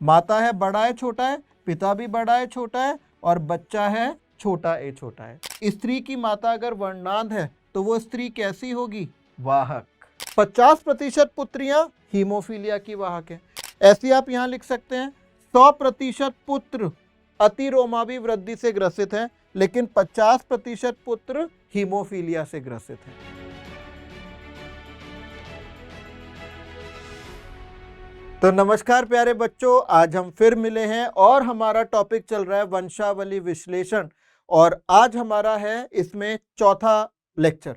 माता है बड़ा है छोटा है, पिता भी बड़ा है छोटा है, और बच्चा है छोटा ए छोटा है। स्त्री की माता अगर वर्णांध है तो वो स्त्री कैसी होगी? वाहक। 50% पुत्रियां हीमोफीलिया की वाहक है। ऐसी आप यहां लिख सकते हैं 100% पुत्र अतिरोमावी वृद्धि से ग्रसित है, लेकिन 50% पुत्र हीमोफीलिया से ग्रसित है। तो नमस्कार प्यारे बच्चों, आज हम फिर मिले हैं और हमारा टॉपिक चल रहा है वंशावली विश्लेषण, और आज हमारा है इसमें चौथा लेक्चर।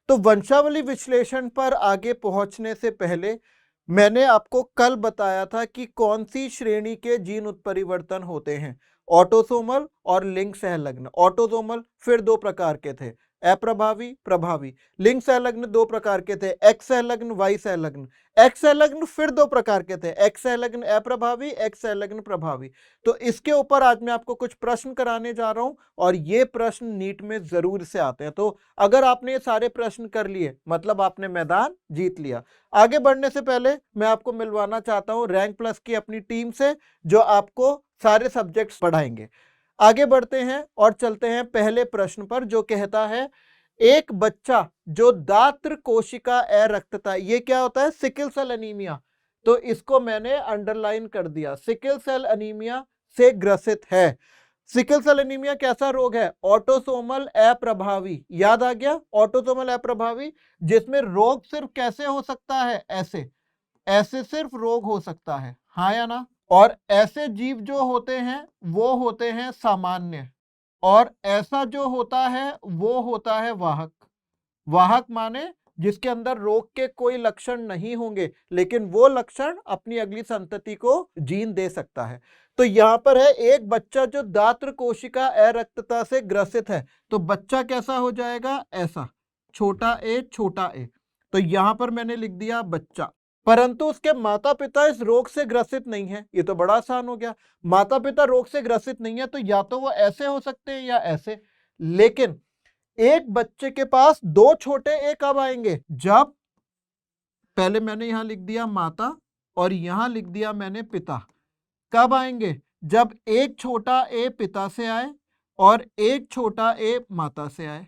तो वंशावली विश्लेषण पर आगे पहुंचने से पहले मैंने आपको कल बताया था कि कौन सी श्रेणी के जीन उत्परिवर्तन होते हैं, ऑटोसोमल और लिंग सहलग्न। ऑटोसोमल फिर दो प्रकार के थे, अप्रभावी, प्रभावी। लिंग सहलग्न दो प्रकार के थे, एक्स सहलग्न, वाई सहलग्न। एक्स सहलग्न फिर दो प्रकार के थे, एक्स सहलग्न अप्रभावी, एक्स सहलग्न प्रभावी। तो इसके ऊपर आज मैं आपको कुछ प्रश्न कराने जा रहा हूं, और ये प्रश्न नीट में जरूर से आते हैं। तो अगर आपने ये सारे प्रश्न कर लिए मतलब आपने मैदान जीत लिया। आगे बढ़ने से पहले मैं आपको मिलवाना चाहता हूं रैंक प्लस की अपनी टीम से, जो आपको सारे सब्जेक्ट्स पढ़ाएंगे। आगे बढ़ते हैं और चलते हैं पहले प्रश्न पर, जो कहता है एक बच्चा जो दात्र कोशिका अरक्तता, ये क्या होता है? Sickle cell anaemia. तो इसको मैंने अंडरलाइन कर दिया, सिकल सेल एनीमिया से ग्रसित है। सिकल सेल एनीमिया कैसा रोग है? ऑटोसोमल अप्रभावी। याद आ गया, ऑटोसोमल अप्रभावी, जिसमें रोग सिर्फ कैसे हो सकता है? ऐसे ऐसे सिर्फ रोग हो सकता है, हाँ या ना? और ऐसे जीव जो होते हैं वो होते हैं सामान्य, और ऐसा जो होता है वो होता है वाहक। वाहक माने जिसके अंदर रोग के कोई लक्षण नहीं होंगे, लेकिन वो लक्षण अपनी अगली संतति को जीन दे सकता है। तो यहां पर है एक बच्चा जो दात्र कोशिका अरक्तता से ग्रसित है, तो बच्चा कैसा हो जाएगा? ऐसा, छोटा ए छोटा ए। तो यहां पर मैंने लिख दिया बच्चा, परंतु उसके माता पिता इस रोग से ग्रसित नहीं है। ये तो बड़ा आसान हो गया, माता पिता रोग से ग्रसित नहीं है, तो या तो वो ऐसे हो सकते हैं या ऐसे। लेकिन एक बच्चे के पास दो छोटे ए कब आएंगे? जब, पहले मैंने यहां लिख दिया माता और यहां लिख दिया मैंने पिता। कब आएंगे? जब एक छोटा ए पिता से आए और एक छोटा ए माता से आए।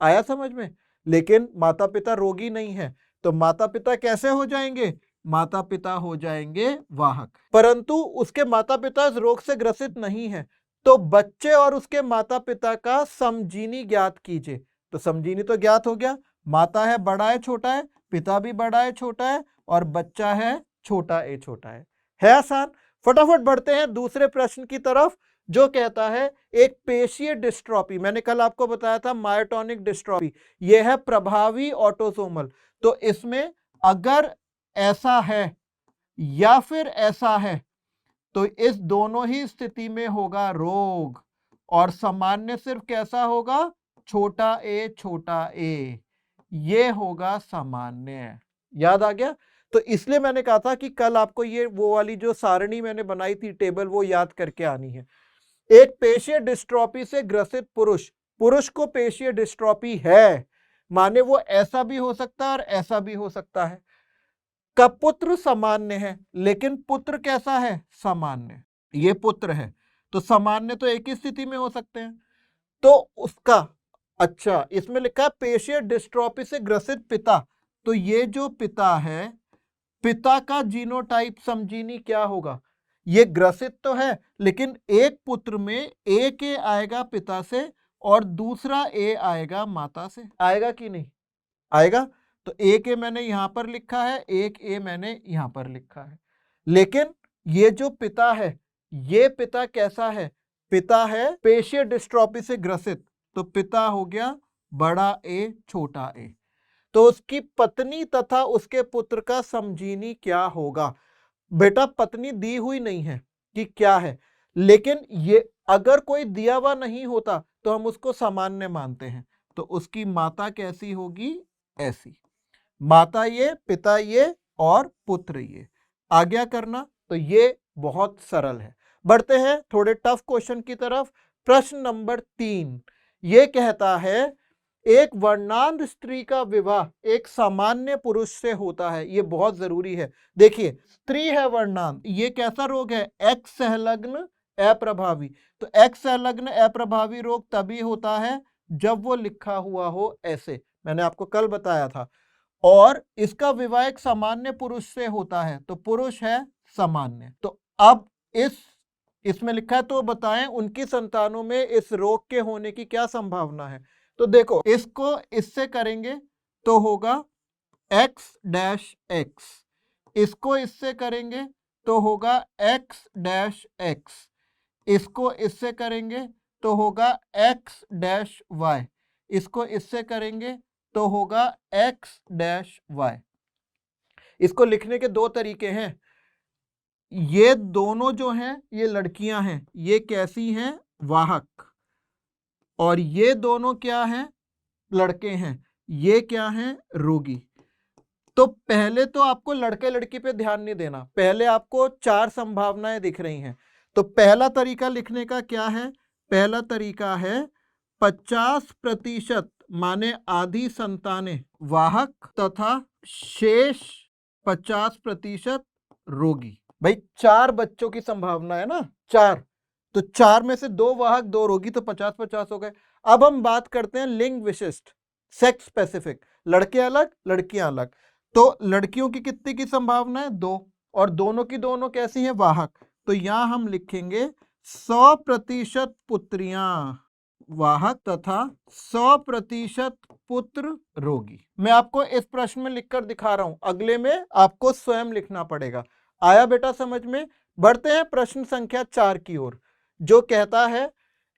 आया समझ में? लेकिन माता पिता रोगी नहीं है, तो माता पिता कैसे हो जाएंगे? माता पिता हो जाएंगे वाहक। परंतु उसके माता पिता इस रोग से ग्रसित नहीं है, तो बच्चे और उसके माता पिता का समजीनी ज्ञात कीजिए। तो समजीनी तो ज्ञात हो गया, माता है बड़ा है छोटा है, पिता भी बड़ा है छोटा है, और बच्चा है छोटा ए छोटा है आसान। फटाफट बढ़ते हैं दूसरे प्रश्न की तरफ, जो कहता है एक पेशीय डिस्ट्रॉफी। मैंने कल आपको बताया था मायोटोनिक डिस्ट्रॉफी, यह है प्रभावी ऑटोसोमल। तो इसमें अगर ऐसा है या फिर ऐसा है, तो इस दोनों ही स्थिति में होगा रोग, और सामान्य सिर्फ कैसा होगा? छोटा ए छोटा ए, ये होगा सामान्य। याद आ गया? तो इसलिए मैंने कहा था कि कल आपको ये वो वाली जो सारणी मैंने बनाई थी टेबल, वो याद करके आनी है। एक पेशीय डिस्ट्रॉफी से ग्रसित पुरुष, पुरुष को पेशीय डिस्ट्रॉफी है, माने वो ऐसा भी हो सकता है और ऐसा भी हो सकता है। का पुत्र सामान्य है, लेकिन पुत्र कैसा है? सामान्य। ये पुत्र है, तो सामान्य तो एक ही स्थिति में हो सकते हैं। तो उसका, अच्छा इसमें लिखा है पेशीय डिस्ट्रॉफी से ग्रसित पिता, तो ये जो पिता है, पिता का जीनोटाइप समजीनी क्या होगा? ये ग्रसित तो है, लेकिन एक पुत्र में एक ए आएगा पिता से और दूसरा ए आएगा माता से। आएगा कि नहीं आएगा? तो एक ए मैंने यहां पर लिखा है, एक ए मैंने यहां पर लिखा है। लेकिन ये जो पिता है, ये पिता कैसा है? पिता है पेशीय डिस्ट्रॉफी से ग्रसित, तो पिता हो गया बड़ा ए छोटा ए। तो उसकी पत्नी तथा उसके पुत्र का समजीनी क्या होगा? बेटा पत्नी दी हुई नहीं है कि क्या है, लेकिन ये अगर कोई दिया हुआ नहीं होता तो हम उसको सामान्य मानते हैं। तो उसकी माता कैसी होगी? ऐसी। माता ये, पिता ये और पुत्र ये। आज्ञा करना, तो ये बहुत सरल है। बढ़ते हैं थोड़े टफ क्वेश्चन की तरफ। प्रश्न नंबर 3 ये कहता है एक वर्णांध स्त्री का विवाह एक सामान्य पुरुष से होता है, ये बहुत जरूरी है। देखिए, स्त्री है वर्णांध, ये कैसा रोग है? एक्स संलग्न अप्रभावी। तो एक्स संलग्न अप्रभावी रोग तभी होता है जब वो लिखा हुआ हो ऐसे, मैंने आपको कल बताया था। और इसका विवाह एक सामान्य पुरुष से होता है, तो पुरुष है सामान्य। तो अब इसमें लिखा है, तो बताएं उनकी संतानों में इस रोग के होने की क्या संभावना है। तो देखो, इसको इससे करेंगे तो होगा x डैश x, इसको इससे करेंगे तो होगा x डैश x, इसको इससे करेंगे तो होगा x डैश y, इसको इससे करेंगे तो होगा x डैश y। इसको लिखने के दो तरीके हैं। ये दोनों जो हैं ये लड़कियां हैं, ये कैसी हैं? वाहक। और ये दोनों क्या हैं? लड़के हैं, ये क्या हैं? रोगी। तो पहले तो आपको लड़के लड़की पे ध्यान नहीं देना, पहले आपको चार संभावनाएं दिख रही हैं। तो पहला तरीका लिखने का क्या है? पहला तरीका है 50% माने आधी संतानें वाहक तथा शेष 50% रोगी। भाई 4 बच्चों की संभावना है ना, 4, तो 4 में से 2 वाहक 2 रोगी, तो 50-50 हो गए। अब हम बात करते हैं लिंग विशिष्ट, सेक्स स्पेसिफिक, लड़के अलग लड़कियां अलग। तो लड़कियों की कितनी की संभावना है? 2, और दोनों की दोनों कैसी हैं? वाहक। तो यहां हम लिखेंगे 100% पुत्रियां वाहक तथा 100% पुत्र रोगी। मैं आपको इस प्रश्न में लिखकर दिखा रहा हूं, अगले में आपको स्वयं लिखना पड़ेगा। आया बेटा समझ में? बढ़ते हैं प्रश्न संख्या 4 की ओर, जो कहता है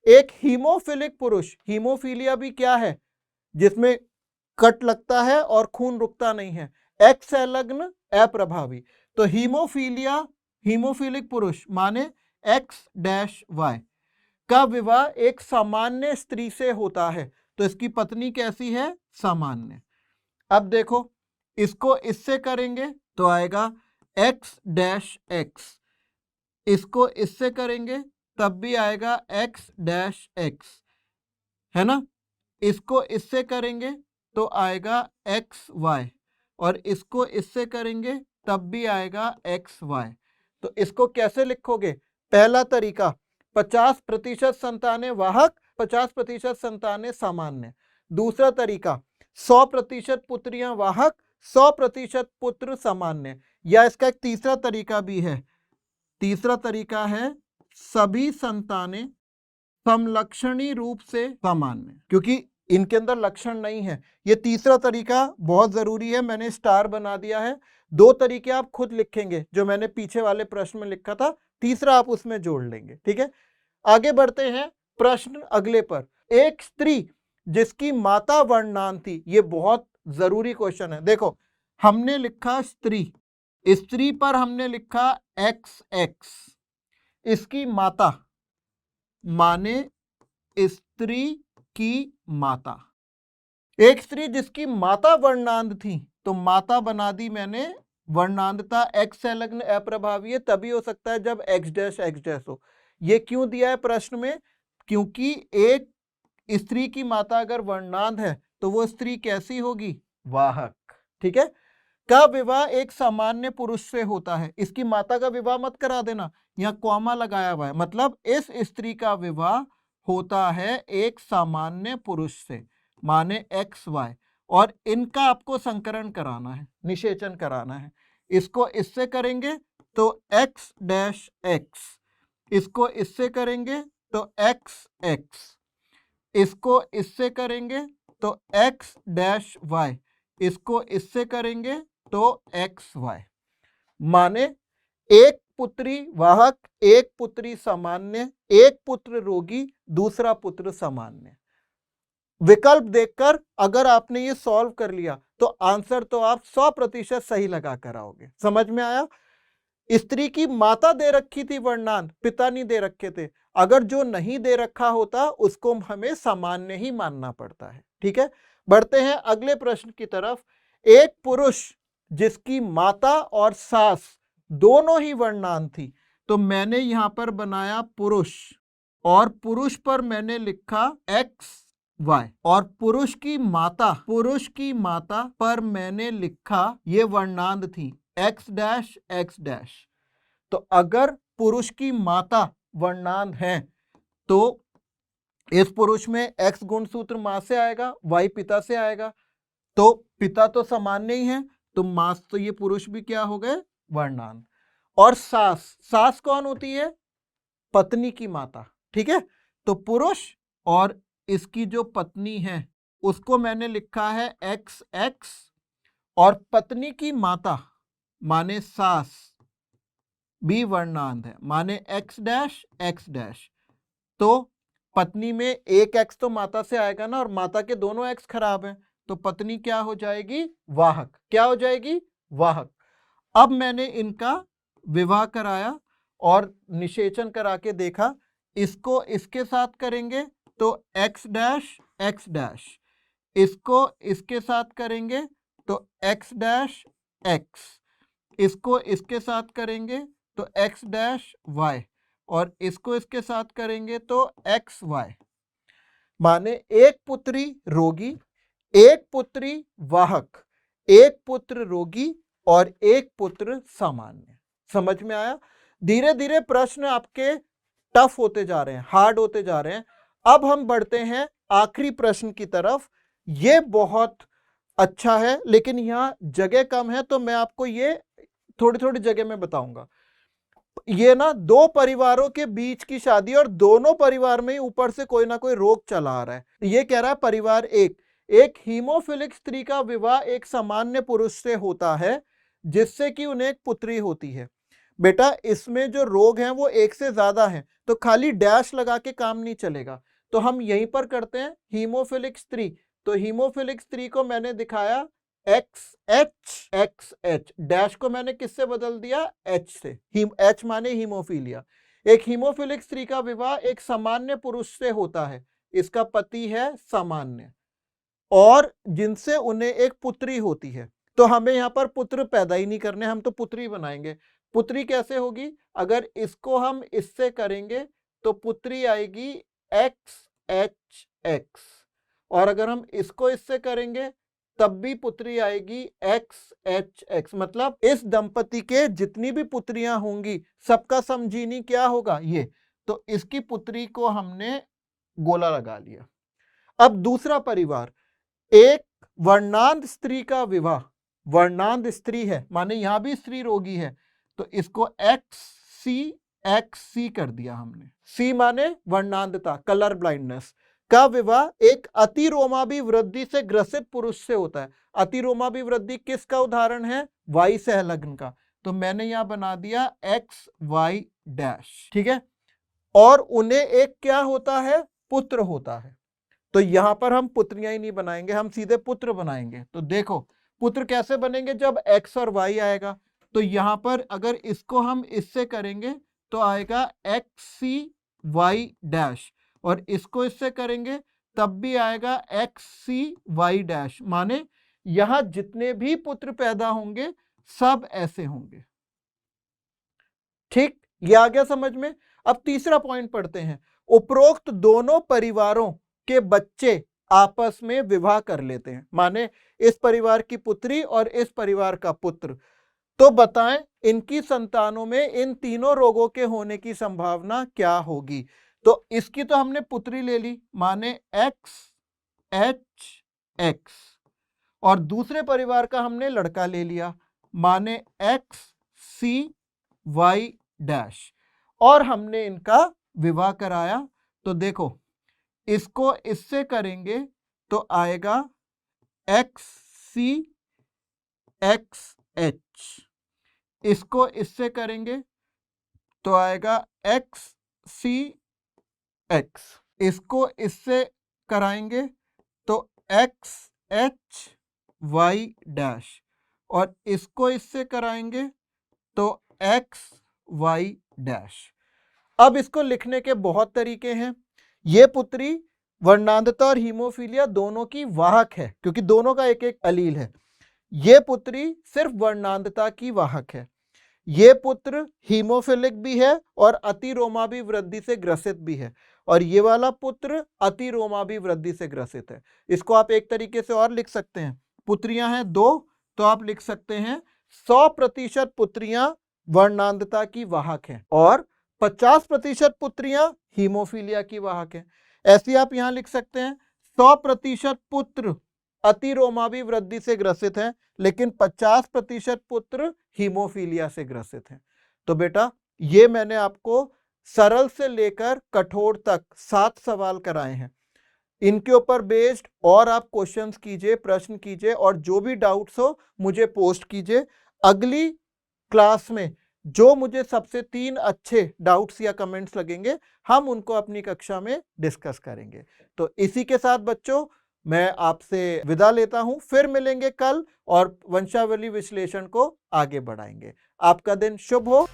एक हीमोफिलिक पुरुष, हीमोफीलिया भी क्या है? जिसमें कट लगता है और खून रुकता नहीं है, एक्स संलग्न अप्रभावी। तो हीमोफीलिया, हीमोफिलिक पुरुष माने एक्स डैश वाई का विवाह एक सामान्य स्त्री से होता है, तो इसकी पत्नी कैसी है? सामान्य। अब देखो, इसको इससे करेंगे तो आएगा एक्स डैश एक्स, इसको इससे करेंगे तब भी आएगा एक्स डैश एक्स, है ना? इसको इससे करेंगे तो आएगा एक्स वाई, और इसको इससे करेंगे तब भी आएगा एक्स वाई। तो इसको कैसे लिखोगे? पहला तरीका 50% संतानें वाहक, 50% संतानें सामान्य। दूसरा तरीका 100% पुत्रियां वाहक, 100% पुत्र सामान्य। या इसका एक तीसरा तरीका भी है, तीसरा तरीका है सभी संतानें समलक्षणी रूप से सामान्य, क्योंकि इनके अंदर लक्षण नहीं है। ये तीसरा तरीका बहुत जरूरी है, मैंने स्टार बना दिया है। 2 तरीके आप खुद लिखेंगे, जो मैंने पीछे वाले प्रश्न में लिखा था, तीसरा आप उसमें जोड़ लेंगे, ठीक है? आगे बढ़ते हैं प्रश्न अगले पर। एक स्त्री जिसकी माता वर्णांध थी, ये बहुत जरूरी क्वेश्चन है। देखो, हमने लिखा स्त्री, स्त्री पर हमने लिखा एक्स एक्स, इसकी माता माने स्त्री की माता। एक स्त्री जिसकी माता वर्णांध थी, तो माता बना दी मैंने, वर्णांधता एक्स संलग्न अप्रभावी है, तभी हो सकता है जब एक्स डैश हो। ये क्यों दिया है प्रश्न में? क्योंकि एक स्त्री की माता अगर वर्णांध है तो वो स्त्री कैसी होगी? वाहक, ठीक है? का विवाह एक सामान्य पुरुष से होता है, इसकी माता का विवाह मत करा देना, यहाँ कॉमा लगाया हुआ है, मतलब इस स्त्री का विवाह होता है एक सामान्य पुरुष से, माने एक्स वाई, और इनका आपको संकरण कराना है, निषेचन कराना है। इसको इससे करेंगे तो एक्स डैश एक्स, इसको इससे करेंगे तो एक्स एक्स, इसको इससे करेंगे तो एक्स डैश वाई, इसको इससे करेंगे तो एक्स वाई। माने एक पुत्री वाहक, एक पुत्री सामान्य, एक पुत्र रोगी, दूसरा पुत्र सामान्य। विकल्प देखकर अगर आपने ये सॉल्व कर लिया तो आंसर तो आप 100% सही लगा कर आओगे। समझ में आया? स्त्री की माता दे रखी थी वर्णांध, पिता नहीं दे रखे थे। अगर जो नहीं दे रखा होता उसको हमें सामान्य ही मानना पड़ता है, ठीक है? बढ़ते हैं अगले प्रश्न की तरफ। एक पुरुष जिसकी माता और सास दोनों ही वर्णांध थी, तो मैंने यहां पर बनाया पुरुष, और पुरुष पर मैंने लिखा एक्स वाई। और पुरुष की माता पर मैंने लिखा, ये वर्णांध थी, एक्स डैश एक्स डैश। तो अगर पुरुष की माता वर्णांध है तो इस पुरुष में एक्स गुणसूत्र मां से आएगा, वाई पिता से आएगा। तो पिता तो सामान्य ही है, तो मास तो ये पुरुष भी क्या हो गए, वर्णांध। और सास कौन होती है, पत्नी की माता। ठीक है, तो पुरुष और इसकी जो पत्नी है उसको मैंने लिखा है एक्स एक्स, और पत्नी की माता माने सास भी वर्णांध है, माने एक्स डैश एक्स डैश। तो पत्नी में एक एक्स तो माता से आएगा ना, और माता के दोनों एक्स खराब हैं, तो पत्नी क्या हो जाएगी, वाहक। क्या हो जाएगी, वाहक। अब मैंने इनका विवाह कराया और निषेचन करा के देखा, इसको इसके साथ करेंगे तो एक्स डैश एक्स डैश, इसको इसके साथ करेंगे तो एक्स डैश एक्स, इसको इसके साथ करेंगे तो एक्स डैश वाई, और इसको इसके साथ करेंगे तो एक्स वाई। माने एक पुत्री रोगी, एक पुत्री वाहक, एक पुत्र रोगी और एक पुत्र सामान्य। समझ में आया। धीरे धीरे प्रश्न आपके टफ होते जा रहे हैं, हार्ड होते जा रहे हैं। अब हम बढ़ते हैं आखिरी प्रश्न की तरफ। ये बहुत अच्छा है लेकिन यहाँ जगह कम है, तो मैं आपको ये थोड़ी थोड़ी जगह में बताऊंगा। ये ना दो परिवारों के बीच की शादी, और दोनों परिवार में ही ऊपर से कोई ना कोई रोग चला आ रहा है। ये कह रहा है परिवार एक हीमोफिलिक स्त्री का विवाह एक सामान्य पुरुष से होता है जिससे कि उन्हें एक पुत्री होती है। बेटा इसमें जो रोग हैं वो एक से ज्यादा हैं, तो खाली डैश लगा के काम नहीं चलेगा। तो हम यहीं पर करते हैं हीमोफिलिक स्त्री। तो हीमोफिलिक स्त्री को मैंने दिखाया x H x H, dash को मैंने किससे बदल दिया, एच से। एच माने हीमोफीलिया। एक हीमोफिलिक स्त्री का विवाह एक सामान्य पुरुष से होता है, इसका पति है सामान्य, और जिनसे उन्हें एक पुत्री होती है। तो हमें यहाँ पर पुत्र पैदा ही नहीं करने, हम तो पुत्री बनाएंगे। पुत्री कैसे होगी, अगर इसको हम इससे करेंगे तो पुत्री आएगी एक्स एच एक्स, और अगर हम इसको इससे करेंगे तब भी पुत्री आएगी एक्स एच एक्स। मतलब इस दंपति के जितनी भी पुत्रियां होंगी सबका समजीनी क्या होगा, ये। तो इसकी पुत्री को हमने गोला लगा लिया। अब दूसरा परिवार, एक वर्णांध स्त्री का विवाह, वर्णांध स्त्री है माने यहां भी स्त्री रोगी है, तो इसको एक्स सी कर दिया हमने। सी माने वर्णांधता, कलर ब्लाइंडनेस का विवाह एक अतिरोमाभी वृद्धि से ग्रसित पुरुष से होता है। अतिरोमाभी वृद्धि किसका उदाहरण है, वाई सहलग्न का। तो मैंने यहां बना दिया एक्स वाई डैश। ठीक है, और उन्हें एक क्या होता है, पुत्र होता है। तो यहां पर हम पुत्रियां ही नहीं बनाएंगे, हम सीधे पुत्र बनाएंगे। तो देखो पुत्र कैसे बनेंगे, जब एक्स और वाई आएगा, तो यहां पर अगर इसको हम इससे करेंगे तो आएगा एक्स सी वाई डैश, और इसको इससे करेंगे तब भी आएगा एक्स सी वाई डैश। माने यहां जितने भी पुत्र पैदा होंगे सब ऐसे होंगे। ठीक, ये आ गया समझ में। अब तीसरा पॉइंट पढ़ते हैं। उपरोक्त दोनों परिवारों के बच्चे आपस में विवाह कर लेते हैं, माने इस परिवार की पुत्री और इस परिवार का पुत्र। तो बताएं इनकी संतानों में इन तीनों रोगों के होने की संभावना क्या होगी। तो इसकी तो हमने पुत्री ले ली, माने एक्स एच एक्स, और दूसरे परिवार का हमने लड़का ले लिया, माने एक्स सी वाई डैश, और हमने इनका विवाह कराया। तो देखो इसको इससे करेंगे तो आएगा एक्स सी एक्स एच, इसको इससे करेंगे तो आएगा एक्स सी एक्स, इसको इससे कराएंगे तो एक्स एच वाई डैश, और इसको इससे कराएंगे तो एक्स वाई डैश। अब इसको लिखने के बहुत तरीके हैं। ये पुत्री वर्णांधता और हीमोफीलिया दोनों की वाहक है, क्योंकि दोनों का एक एक अलील है। ये पुत्री सिर्फ वर्णांधता की वाहक है। ये पुत्र हीमोफिलिक भी है और अतिरोमावी वृद्धि से ग्रसित भी है, और ये वाला पुत्र अतिरोमावी वृद्धि से ग्रसित है। इसको आप एक तरीके से और लिख सकते हैं, पुत्रियां हैं 2, तो आप लिख सकते हैं 100% पुत्रियां वर्णांधता की वाहक हैं और 50% पुत्रियां हीमोफीलिया की वाहक हैं। ऐसे आप यहां लिख सकते हैं 100% पुत्र अतिरोमावी वृद्धि से ग्रसित हैं, लेकिन 50% पुत्र हीमोफीलिया से ग्रसित हैं। तो बेटा ये मैंने आपको सरल से लेकर कठोर तक 7 सवाल कराए हैं। इनके ऊपर बेस्ड और आप क्वेश्चंस कीजिए, प्रश्न कीजिए, और जो भी डाउट्स हो मुझे पोस्ट कीजिए। अगली क्लास में जो मुझे सबसे 3 अच्छे डाउट्स या कमेंट्स लगेंगे, हम उनको अपनी कक्षा में डिस्कस करेंगे। तो इसी के साथ बच्चों मैं आपसे विदा लेता हूं, फिर मिलेंगे कल और वंशावली विश्लेषण को आगे बढ़ाएंगे। आपका दिन शुभ हो।